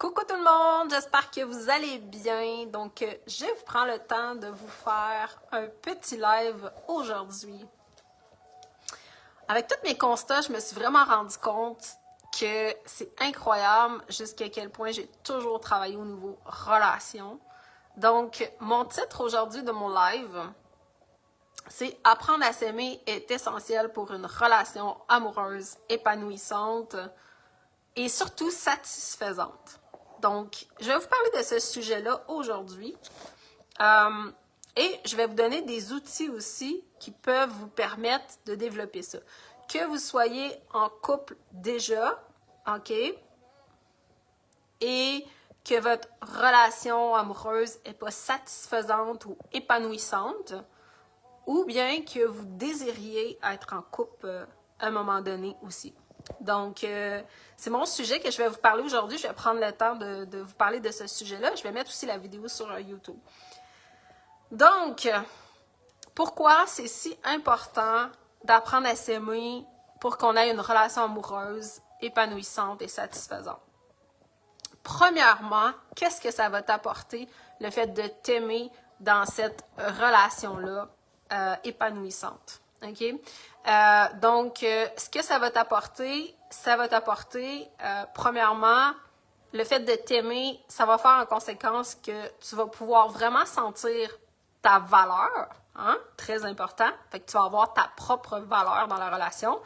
Coucou tout le monde, j'espère que vous allez bien. Donc, je prends le temps de vous faire un petit live aujourd'hui. Avec tous mes constats, je me suis vraiment rendu compte que c'est incroyable jusqu'à quel point j'ai toujours travaillé au niveau relation. Donc, mon titre aujourd'hui de mon live, c'est « Apprendre à s'aimer est essentiel pour une relation amoureuse épanouissante et surtout satisfaisante ». Donc, je vais vous parler de ce sujet-là aujourd'hui et je vais vous donner des outils aussi qui peuvent vous permettre de développer ça. Que vous soyez en couple déjà, OK, et que votre relation amoureuse n'est pas satisfaisante ou épanouissante, ou bien que vous désiriez être en couple à un moment donné aussi. Donc, c'est mon sujet que je vais vous parler aujourd'hui. Je vais prendre le temps de vous parler de ce sujet-là. Je vais mettre aussi la vidéo sur YouTube. Donc, pourquoi c'est si important d'apprendre à s'aimer pour qu'on ait une relation amoureuse épanouissante et satisfaisante? Premièrement, qu'est-ce que ça va t'apporter, le fait de t'aimer dans cette relation-là épanouissante? OK? Donc, ce que ça va t'apporter, premièrement, le fait de t'aimer, ça va faire en conséquence que tu vas pouvoir vraiment sentir ta valeur, hein? Très important. Fait que tu vas avoir ta propre valeur dans la relation.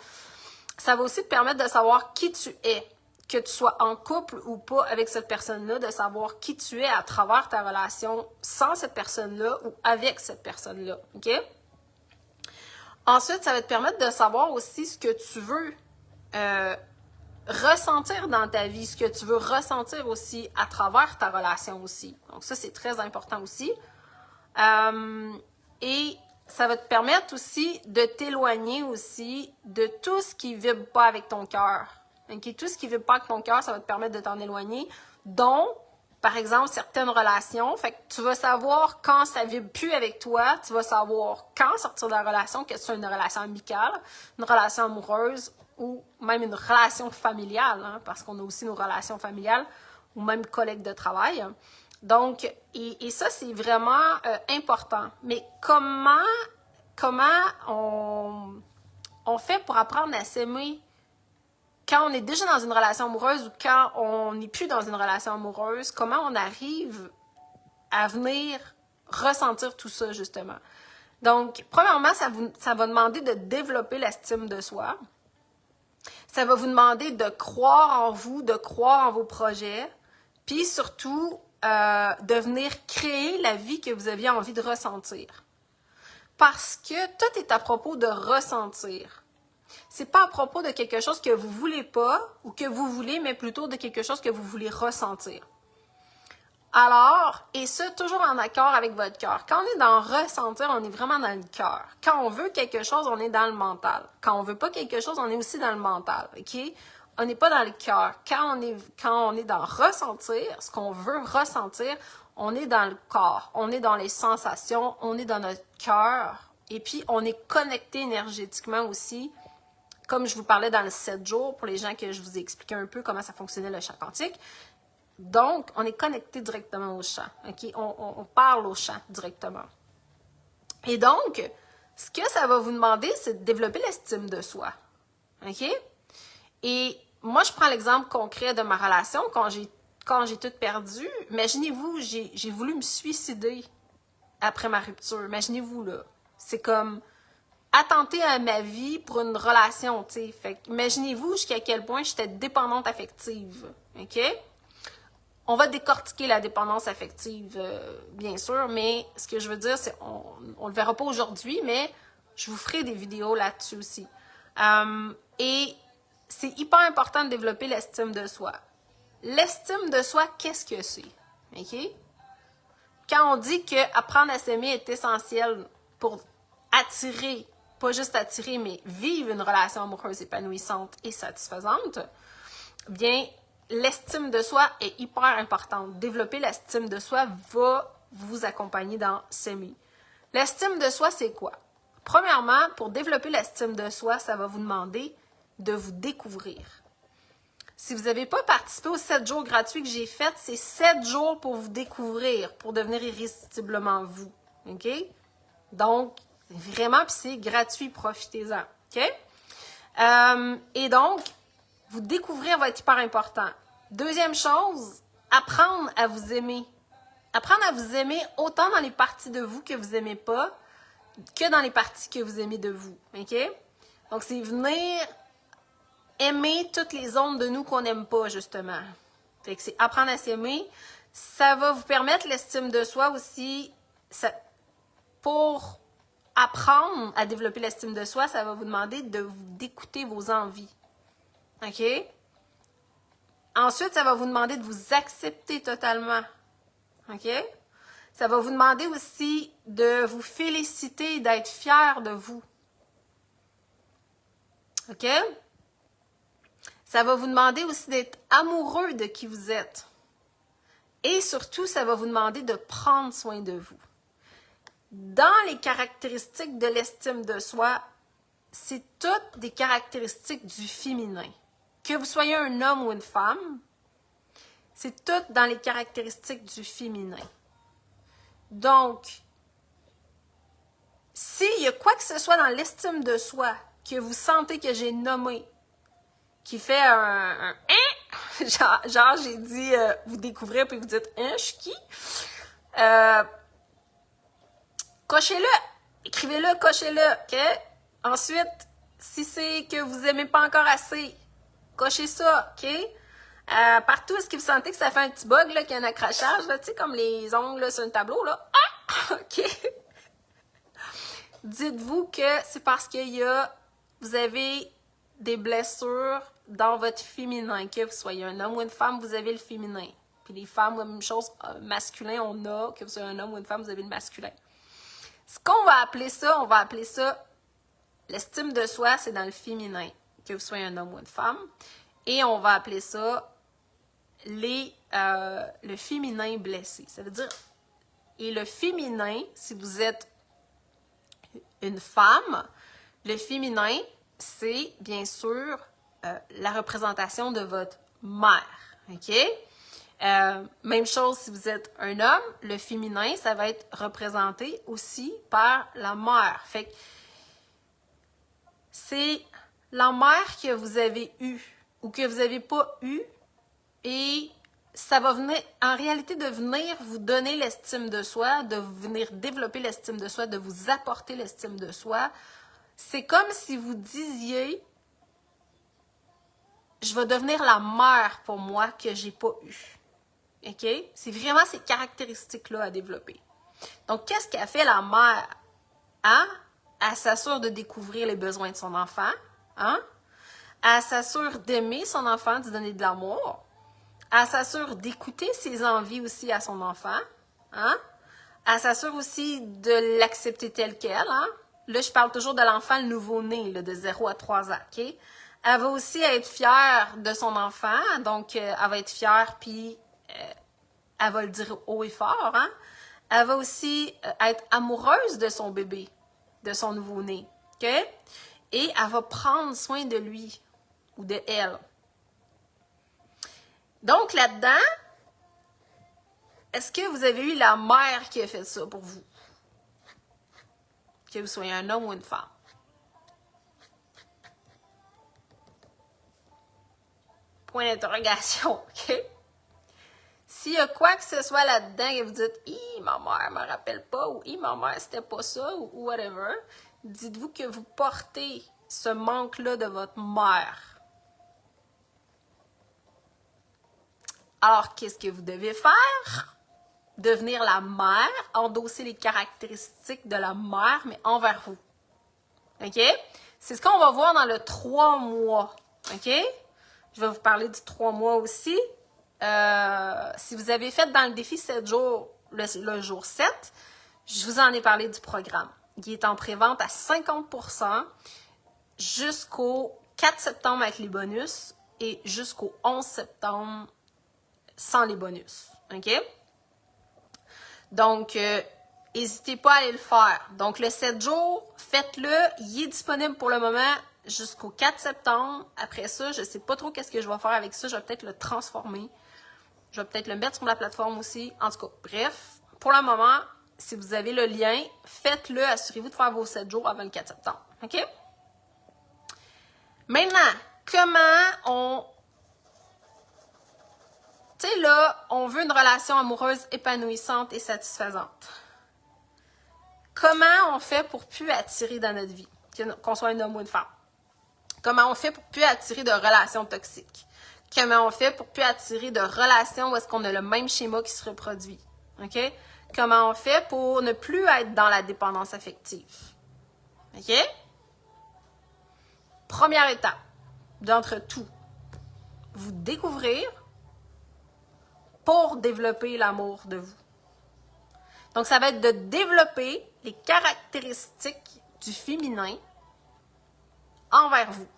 Ça va aussi te permettre de savoir qui tu es, que tu sois en couple ou pas avec cette personne-là, de savoir qui tu es à travers ta relation sans cette personne-là ou avec cette personne-là. OK? Ensuite, ça va te permettre de savoir aussi ce que tu veux ressentir dans ta vie, ce que tu veux ressentir aussi à travers ta relation aussi. Donc ça, c'est très important aussi. Et ça va te permettre aussi de t'éloigner aussi de tout ce qui ne vibre pas avec ton cœur. Okay? Tout ce qui ne vibre pas avec ton cœur, ça va te permettre de t'en éloigner, dont par exemple, certaines relations, fait que tu vas savoir quand ça ne vibre plus avec toi, tu vas savoir quand sortir de la relation, que ce soit une relation amicale, une relation amoureuse ou même une relation familiale, hein, parce qu'on a aussi nos relations familiales ou même collègues de travail. Donc, et ça, c'est vraiment important. Mais comment on fait pour apprendre à s'aimer quand on est déjà dans une relation amoureuse ou quand on n'est plus dans une relation amoureuse, comment on arrive à venir ressentir tout ça, justement? Donc, premièrement, ça va demander de développer l'estime de soi. Ça va vous demander de croire en vous, de croire en vos projets, puis surtout, de venir créer la vie que vous aviez envie de ressentir. Parce que tout est à propos de ressentir. C'est pas à propos de quelque chose que vous voulez pas ou que vous voulez, mais plutôt de quelque chose que vous voulez ressentir. Alors, et ça, toujours en accord avec votre cœur. Quand on est dans ressentir, on est vraiment dans le cœur. Quand on veut quelque chose, on est dans le mental. Quand on veut pas quelque chose, on est aussi dans le mental, OK? On n'est pas dans le cœur. Quand on est dans ressentir, ce qu'on veut ressentir, on est dans le corps. On est dans les sensations, on est dans notre cœur. Et puis, on est connecté énergétiquement aussi. Comme je vous parlais dans le 7 jours, pour les gens que je vous ai expliqué un peu comment ça fonctionnait le champ quantique. Donc, on est connecté directement au champ. Okay? On parle au champ directement. Et donc, ce que ça va vous demander, c'est de développer l'estime de soi. OK? Et moi, je prends l'exemple concret de ma relation quand j'ai tout perdu. Imaginez-vous, j'ai voulu me suicider après ma rupture. Imaginez-vous, là. C'est comme attenter à ma vie pour une relation, tu sais. Fait imaginez-vous jusqu'à quel point j'étais dépendante affective, OK? On va décortiquer la dépendance affective, bien sûr, mais ce que je veux dire, c'est on le verra pas aujourd'hui, mais je vous ferai des vidéos là-dessus aussi. Et c'est hyper important de développer l'estime de soi. L'estime de soi, qu'est-ce que c'est? OK? Quand on dit que apprendre à s'aimer est essentiel pour attirer, pas juste attirer, mais vivre une relation amoureuse épanouissante et satisfaisante, bien, l'estime de soi est hyper importante. Développer l'estime de soi va vous accompagner dans s'aimer. L'estime de soi, c'est quoi? Premièrement, pour développer l'estime de soi, ça va vous demander de vous découvrir. Si vous n'avez pas participé aux 7 jours gratuits que j'ai fait, c'est 7 jours pour vous découvrir, pour devenir irrésistiblement vous. OK? Donc, vraiment, puis c'est gratuit, profitez-en. OK? Et donc, vous découvrir va être hyper important. Deuxième chose, apprendre à vous aimer. Apprendre à vous aimer autant dans les parties de vous que vous n'aimez pas que dans les parties que vous aimez de vous. OK? Donc, c'est venir aimer toutes les zones de nous qu'on n'aime pas, justement. Fait que c'est apprendre à s'aimer. Ça va vous permettre l'estime de soi aussi. Pour apprendre à développer l'estime de soi, ça va vous demander d'écouter vos envies. OK? Ensuite, ça va vous demander de vous accepter totalement. OK? Ça va vous demander aussi de vous féliciter et d'être fier de vous. OK? Ça va vous demander aussi d'être amoureux de qui vous êtes. Et surtout, ça va vous demander de prendre soin de vous. Dans les caractéristiques de l'estime de soi, c'est toutes des caractéristiques du féminin. Que vous soyez un homme ou une femme, c'est toutes dans les caractéristiques du féminin. Donc, s'il y a quoi que ce soit dans l'estime de soi que vous sentez que j'ai nommé, qui fait un genre j'ai dit, vous découvrez puis vous dites, je suis qui? Cochez-le, écrivez-le, cochez-le, OK? Ensuite, si c'est que vous n'aimez pas encore assez, cochez ça, OK? Partout, est-ce que vous sentez que ça fait un petit bug, là, qu'il y a un accrochage, là, tu sais, comme les ongles là, sur un tableau, là? Ah! OK? Dites-vous que c'est parce vous avez des blessures dans votre féminin, que vous soyez un homme ou une femme, vous avez le féminin. Puis les femmes, la même chose, masculin, on a, que vous soyez un homme ou une femme, vous avez le masculin. Ce qu'on va appeler ça, on va appeler ça l'estime de soi, c'est dans le féminin, que vous soyez un homme ou une femme. Et on va appeler ça le féminin blessé. Ça veut dire, et le féminin, si vous êtes une femme, le féminin, c'est bien sûr la représentation de votre mère. OK? Même chose si vous êtes un homme, le féminin, ça va être représenté aussi par la mère. Fait que c'est la mère que vous avez eue ou que vous n'avez pas eue et ça va venir, en réalité, de venir vous donner l'estime de soi, de venir développer l'estime de soi, de vous apporter l'estime de soi. C'est comme si vous disiez, je vais devenir la mère pour moi que j'ai pas eue. OK? C'est vraiment ces caractéristiques-là à développer. Donc, qu'est-ce qu'a fait la mère? Hein? Elle s'assure de découvrir les besoins de son enfant. Hein? Elle s'assure d'aimer son enfant, de donner de l'amour. Elle s'assure d'écouter ses envies aussi à son enfant. Hein? Elle s'assure aussi de l'accepter tel quel. Hein? Là, je parle toujours de l'enfant, le nouveau-né, de 0 à 3 ans. OK? Elle va aussi être fière de son enfant. Donc, elle va être fière, puis elle va le dire haut et fort. Hein? Elle va aussi être amoureuse de son bébé, de son nouveau-né. OK? Et elle va prendre soin de lui ou de elle. Donc, là-dedans, est-ce que vous avez eu la mère qui a fait ça pour vous? Que vous soyez un homme ou une femme. Point d'interrogation, OK? S'il y a quoi que ce soit là-dedans que vous dites « Hi, ma mère ne me rappelle pas » ou « Hi, ma mère, c'était pas ça » ou whatever, dites-vous que vous portez ce manque-là de votre mère. Alors, qu'est-ce que vous devez faire? Devenir la mère, endosser les caractéristiques de la mère, mais envers vous. OK? C'est ce qu'on va voir dans le 3 mois. OK? Je vais vous parler du 3 mois aussi. Si vous avez fait dans le défi 7 jours, le jour 7, je vous en ai parlé du programme. Il est en pré-vente à 50% jusqu'au 4 septembre avec les bonus et jusqu'au 11 septembre sans les bonus. OK? Donc, n'hésitez pas à aller le faire. Donc, le 7 jours, faites-le. Il est disponible pour le moment jusqu'au 4 septembre. Après ça, je ne sais pas trop qu'est-ce que je vais faire avec ça. Je vais peut-être le transformer. Je vais peut-être le mettre sur la plateforme aussi. En tout cas, bref, pour le moment, si vous avez le lien, faites-le. Assurez-vous de faire vos 7 jours avant le 4 septembre. OK? Maintenant, comment on... Tu sais, là, on veut une relation amoureuse épanouissante et satisfaisante. Comment on fait pour plus attirer dans notre vie, qu'on soit un homme ou une femme? Comment on fait pour plus attirer de relations toxiques? Comment on fait pour plus attirer de relations où est-ce qu'on a le même schéma qui se reproduit? OK? Comment on fait pour ne plus être dans la dépendance affective? OK? Première étape d'entre tout, vous découvrir pour développer l'amour de vous. Donc, ça va être de développer les caractéristiques du féminin envers vous.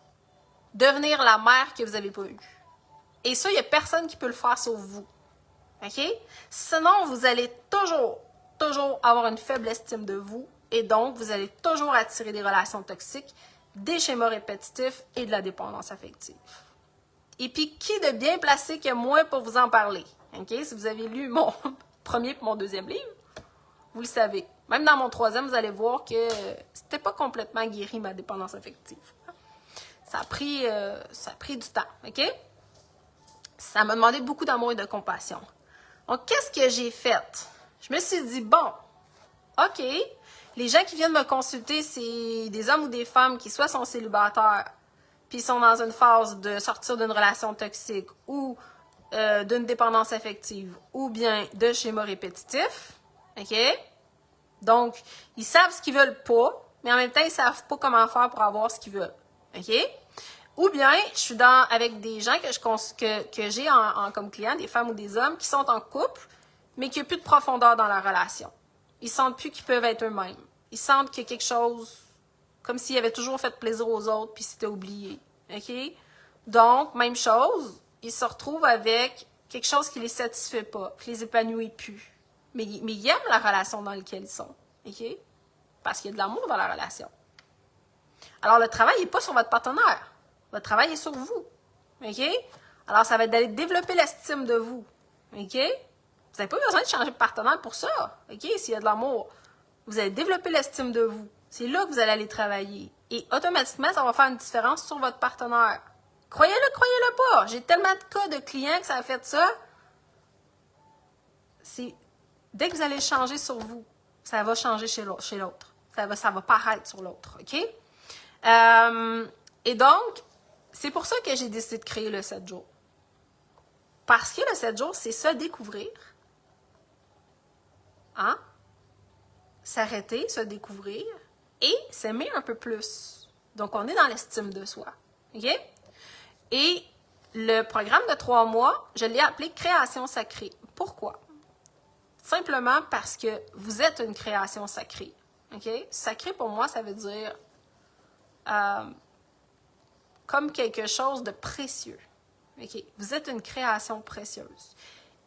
Devenir la mère que vous n'avez pas eue. Et ça, il n'y a personne qui peut le faire sauf vous. OK? Sinon, vous allez toujours avoir une faible estime de vous et donc, vous allez toujours attirer des relations toxiques, des schémas répétitifs et de la dépendance affective. Et puis, qui de bien placé que moi pour vous en parler? OK? Si vous avez lu mon premier et mon deuxième livre, vous le savez. Même dans mon troisième, vous allez voir que c'était pas complètement guéri, ma dépendance affective. Ça a pris du temps, OK? Ça m'a demandé beaucoup d'amour et de compassion. Donc, qu'est-ce que j'ai fait? Je me suis dit, bon, OK, les gens qui viennent me consulter, c'est des hommes ou des femmes qui soit sont célibataires, puis sont dans une phase de sortir d'une relation toxique ou d'une dépendance affective ou bien de schémas répétitifs. OK? Donc, ils savent ce qu'ils veulent pas, mais en même temps, ils savent pas comment faire pour avoir ce qu'ils veulent. OK? Ou bien, je suis avec des gens que j'ai comme clients, des femmes ou des hommes qui sont en couple, mais qui n'ont plus de profondeur dans la relation. Ils sentent plus qu'ils peuvent être eux-mêmes. Ils sentent qu'il y a quelque chose comme s'ils avaient toujours fait plaisir aux autres puis c'était oublié. OK? Donc, même chose, ils se retrouvent avec quelque chose qui ne les satisfait pas, qui les épanouit plus. Mais ils aiment la relation dans laquelle ils sont. OK? Parce qu'il y a de l'amour dans la relation. Alors, le travail n'est pas sur votre partenaire. Votre travail est sur vous. OK? Alors, ça va être d'aller développer l'estime de vous. OK? Vous n'avez pas besoin de changer de partenaire pour ça. OK? S'il y a de l'amour, vous allez développer l'estime de vous. C'est là que vous allez aller travailler. Et automatiquement, ça va faire une différence sur votre partenaire. Croyez-le, croyez-le pas. J'ai tellement de cas de clients que ça a fait ça. Dès que vous allez changer sur vous, ça va changer chez l'autre. Ça va paraître sur l'autre. OK? Et donc, c'est pour ça que j'ai décidé de créer le 7 jours. Parce que le 7 jours, c'est se découvrir. Hein? S'arrêter, se découvrir et s'aimer un peu plus. Donc, on est dans l'estime de soi. OK? Et le programme de 3 mois, je l'ai appelé Création sacrée. Pourquoi? Simplement parce que vous êtes une création sacrée. OK? Sacré, pour moi, ça veut dire comme quelque chose de précieux. OK? Vous êtes une création précieuse.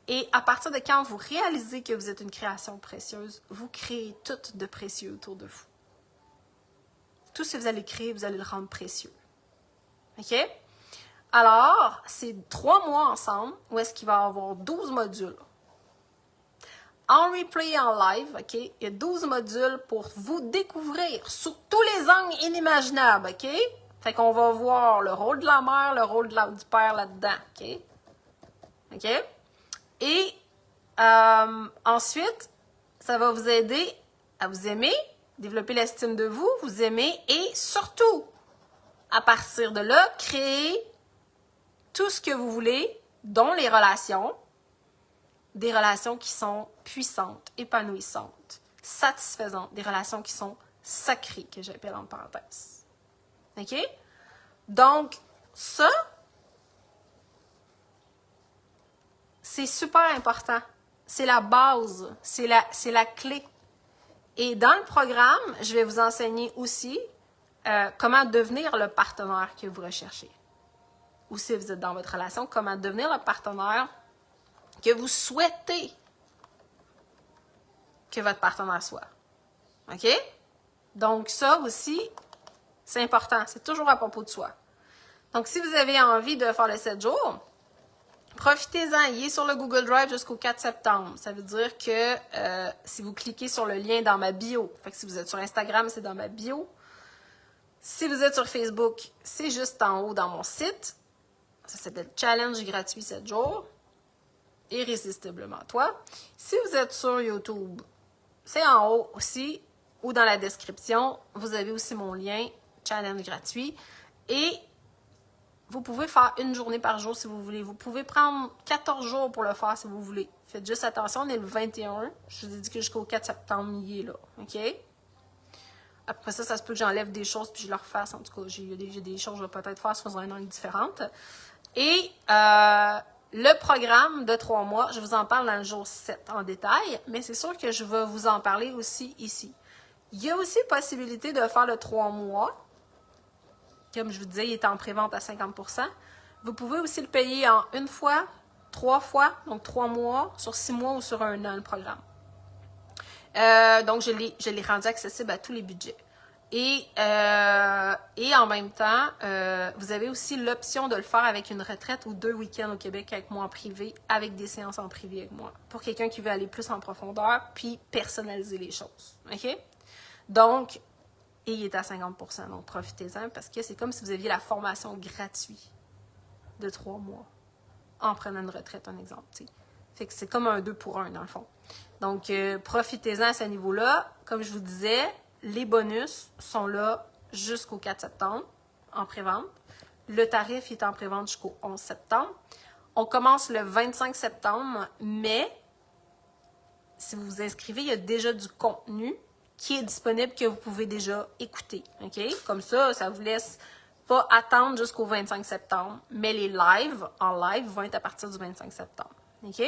Et à partir de quand vous réalisez que vous êtes une création précieuse, vous créez tout de précieux autour de vous. Tout ce que vous allez créer, vous allez le rendre précieux. OK? Alors, c'est 3 mois ensemble où est-ce qu'il va y avoir 12 modules. En replay, en live, OK? Il y a 12 modules pour vous découvrir sous tous les angles inimaginables, OK? Fait qu'on va voir le rôle de la mère, le rôle du père là-dedans, OK? OK? Et ensuite, ça va vous aider à vous aimer, développer l'estime de vous, vous aimer et surtout, à partir de là, créer tout ce que vous voulez, dont les relations, des relations qui sont puissantes, épanouissantes, satisfaisantes, des relations qui sont sacrées, que j'appelle en parenthèse. OK? Donc, ça, c'est super important. C'est la base, c'est la clé. Et dans le programme, je vais vous enseigner aussi comment devenir le partenaire que vous recherchez. Ou si vous êtes dans votre relation, comment devenir le partenaire que vous souhaitez que votre partenaire soit. OK? Donc ça aussi, C'est important. C'est toujours à propos de soi. Donc, si vous avez envie de faire le 7 jours, profitez-en. Il est sur le Google Drive jusqu'au 4 septembre. Ça veut dire que si vous cliquez sur le lien dans ma bio, fait que si vous êtes sur Instagram, c'est dans ma bio. Si vous êtes sur Facebook, c'est juste en haut dans mon site. Ça s'appelle Challenge gratuit 7 jours. Irrésistiblement toi. Si vous êtes sur YouTube, c'est en haut aussi ou dans la description. Vous avez aussi mon lien Challenge gratuit. Et vous pouvez faire une journée par jour si vous voulez. Vous pouvez prendre 14 jours pour le faire si vous voulez. Faites juste attention, on est le 21. Je vous ai dit que jusqu'au 4 septembre, il est là. OK? Après ça, ça se peut que j'enlève des choses puis je le refasse. En tout cas, j'ai des choses que je vais peut-être faire sur une année différente. Et le programme de 3 mois, je vous en parle dans le jour 7 en détail, mais c'est sûr que je vais vous en parler aussi ici. Il y a aussi possibilité de faire le 3 mois. Comme je vous disais, il est en prévente à 50%. Vous pouvez aussi le payer en une fois, 3 fois, donc 3 mois, sur 6 mois ou sur 1 an, le programme. Donc, je l'ai rendu accessible à tous les budgets. Et en même temps, vous avez aussi l'option de le faire avec une retraite ou 2 week-ends au Québec avec moi en privé, avec des séances en privé avec moi, pour quelqu'un qui veut aller plus en profondeur, puis personnaliser les choses. OK? Donc, et il est à 50%, donc profitez-en, parce que c'est comme si vous aviez la formation gratuite de 3 mois, en prenant une retraite, un exemple, t'sais. Fait que c'est comme un 2 pour 1, dans le fond. Donc, profitez-en à ce niveau-là. Comme je vous disais, les bonus sont là jusqu'au 4 septembre, en pré-vente. Le tarif est en pré-vente jusqu'au 11 septembre. On commence le 25 septembre, mais si vous vous inscrivez, il y a déjà du contenu qui est disponible que vous pouvez déjà écouter. OK? Comme ça, ça vous laisse pas attendre jusqu'au 25 septembre, mais les lives, en live, vont être à partir du 25 septembre. OK?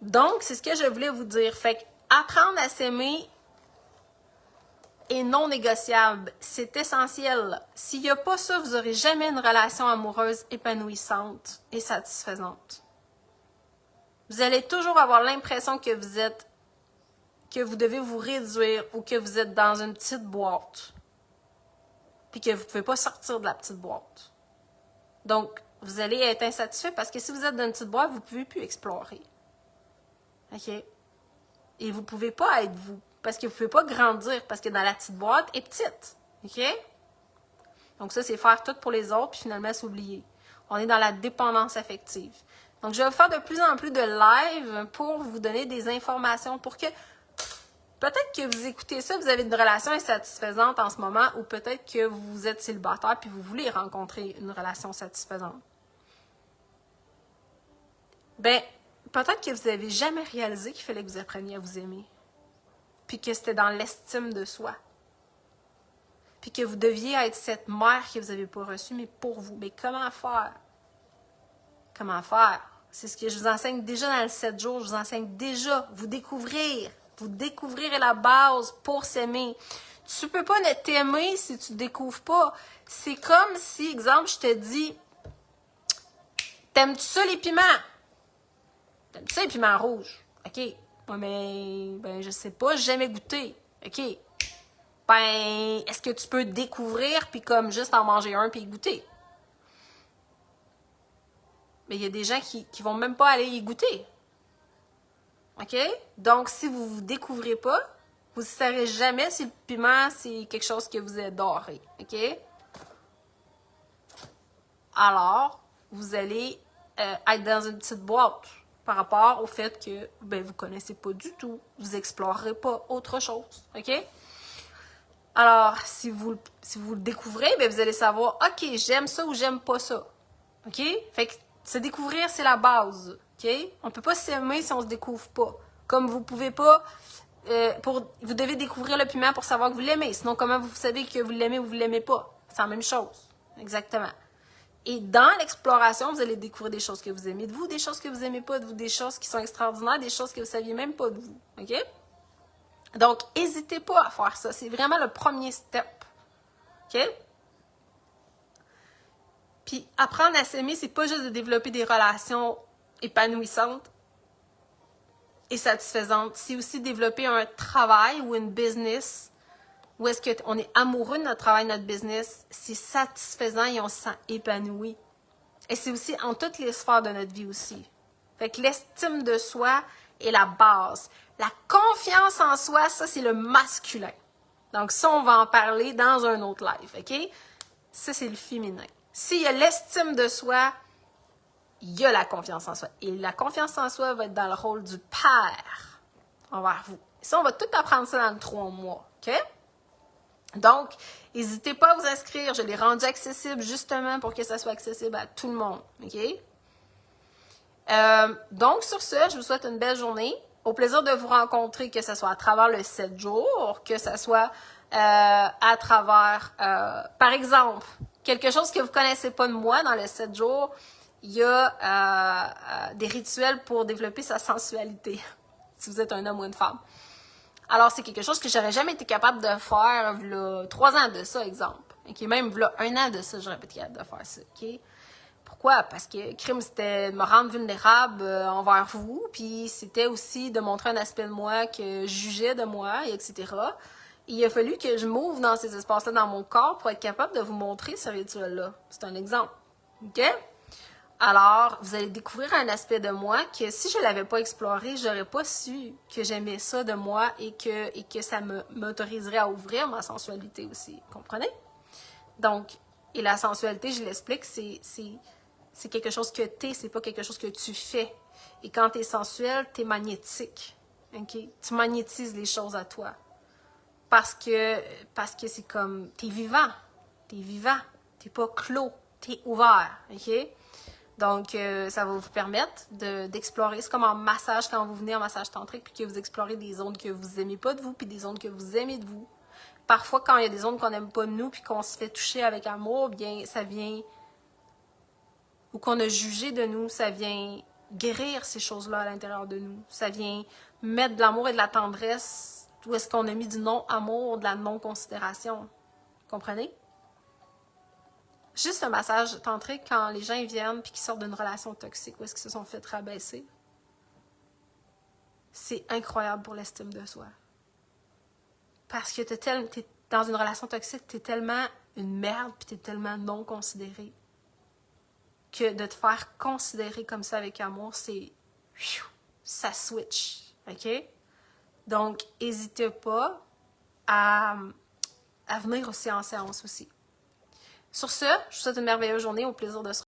Donc, c'est ce que je voulais vous dire. Fait que apprendre à s'aimer est non négociable. C'est essentiel. S'il n'y a pas ça, vous n'aurez jamais une relation amoureuse épanouissante et satisfaisante. Vous allez toujours avoir l'impression que vous devez vous réduire ou que vous êtes dans une petite boîte. Puis que vous ne pouvez pas sortir de la petite boîte. Donc, vous allez être insatisfait parce que si vous êtes dans une petite boîte, vous ne pouvez plus explorer. OK? Et vous ne pouvez pas être vous. Parce que vous ne pouvez pas grandir. Parce que dans la petite boîte est petite. OK? Donc ça, c'est faire tout pour les autres, puis finalement s'oublier. On est dans la dépendance affective. Donc, je vais faire de plus en plus de live pour vous donner des informations pour que peut-être que vous écoutez ça, vous avez une relation insatisfaisante en ce moment, ou peut-être que vous êtes célibataire puis vous voulez rencontrer une relation satisfaisante. Ben, peut-être que vous n'avez jamais réalisé qu'il fallait que vous appreniez à vous aimer. Puis que c'était dans l'estime de soi. Puis que vous deviez être cette mère que vous n'avez pas reçue, mais pour vous. Mais comment faire? Comment faire? C'est ce que je vous enseigne déjà dans le 7 jours. Je vous enseigne déjà. Vous découvrir. Vous découvrir la base pour s'aimer. Tu peux pas ne t'aimer si tu ne découvres pas. C'est comme si, exemple, je te dis, t'aimes-tu ça les piments? T'aimes-tu ça les piments rouges? OK. Ouais, mais, je sais pas, j'ai jamais goûté. OK. Ben, est-ce que tu peux découvrir puis comme juste en manger un puis y goûter? Mais il y a des gens qui vont même pas aller y goûter. OK? Donc, si vous ne vous découvrez pas, vous ne saurez jamais si le piment, c'est quelque chose que vous adorez. OK? Alors, vous allez être dans une petite boîte par rapport au fait que vous ne connaissez pas du tout. Vous n'explorerez pas autre chose. OK? Alors, si vous le découvrez, vous allez savoir, OK, j'aime ça ou j'aime pas ça. OK? Fait que se découvrir, c'est la base. OK? On ne peut pas s'aimer si on ne se découvre pas. Comme vous pouvez pas... vous devez découvrir le piment pour savoir que vous l'aimez. Sinon, comment vous savez que vous l'aimez ou vous ne l'aimez pas? C'est la même chose. Exactement. Et dans l'exploration, vous allez découvrir des choses que vous aimez de vous, des choses que vous n'aimez pas de vous, des choses qui sont extraordinaires, des choses que vous ne saviez même pas de vous. OK? Donc, n'hésitez pas à faire ça. C'est vraiment le premier step. OK? Puis, apprendre à s'aimer, c'est pas juste de développer des relations épanouissantes et satisfaisantes. C'est aussi développer un travail ou une business où est-ce qu'on est amoureux de notre travail, de notre business, c'est satisfaisant et on se sent épanoui. Et c'est aussi en toutes les sphères de notre vie aussi. Fait que l'estime de soi est la base. La confiance en soi, ça, c'est le masculin. Donc ça, on va en parler dans un autre live, OK? Ça, c'est le féminin. S'il y a l'estime de soi, il y a la confiance en soi. Et la confiance en soi va être dans le rôle du père envers vous. Ça, on va tout apprendre ça dans le 3 mois, OK? Donc, n'hésitez pas à vous inscrire. Je l'ai rendu accessible justement pour que ça soit accessible à tout le monde, OK? Donc, sur ce, je vous souhaite une belle journée. Au plaisir de vous rencontrer, que ce soit à travers le 7 jours, que ce soit à travers, par exemple, quelque chose que vous ne connaissez pas de moi dans le 7 jours, il y a des rituels pour développer sa sensualité, si vous êtes un homme ou une femme. Alors, c'est quelque chose que j'aurais jamais été capable de faire là, 3 ans de ça, exemple. Okay? Même là, 1 an de ça, j'aurais pas été capable de faire ça. Okay? Pourquoi? Parce que crime, c'était de me rendre vulnérable envers vous, puis c'était aussi de montrer un aspect de moi que je jugeais de moi, etc. Et il a fallu que je m'ouvre dans ces espaces-là dans mon corps pour être capable de vous montrer ce rituel-là. C'est un exemple. OK? Alors, vous allez découvrir un aspect de moi que si je ne l'avais pas exploré, je n'aurais pas su que j'aimais ça de moi et que ça m'autoriserait à ouvrir ma sensualité aussi. Comprenez? Donc, et la sensualité, je l'explique, c'est quelque chose que t'es, c'est pas quelque chose que tu fais. Et quand tu es sensuel, tu es magnétique. Okay? Tu magnétises les choses à toi. Parce que c'est comme, tu es vivant. Tu es vivant. Tu n'es pas clos. Tu es ouvert. OK? Donc, ça va vous permettre d'explorer. C'est comme en massage, quand vous venez en massage tantrique, puis que vous explorez des zones que vous n'aimez pas de vous, puis des zones que vous aimez de vous. Parfois, quand il y a des zones qu'on n'aime pas de nous, puis qu'on se fait toucher avec amour, bien, ça vient, ou qu'on a jugé de nous, ça vient guérir ces choses-là à l'intérieur de nous. Ça vient mettre de l'amour et de la tendresse, où est-ce qu'on a mis du non-amour, de la non-considération. Comprenez? Juste un massage tantrique, quand les gens viennent puis qu'ils sortent d'une relation toxique, où est-ce qu'ils se sont fait rabaisser, c'est incroyable pour l'estime de soi. Parce que t'es dans une relation toxique, t'es tellement une merde puis t'es tellement non considéré que de te faire considérer comme ça avec amour, c'est... ça switch, OK? Donc, n'hésitez pas à venir aussi en séance aussi. Sur ce, je vous souhaite une merveilleuse journée, au plaisir de se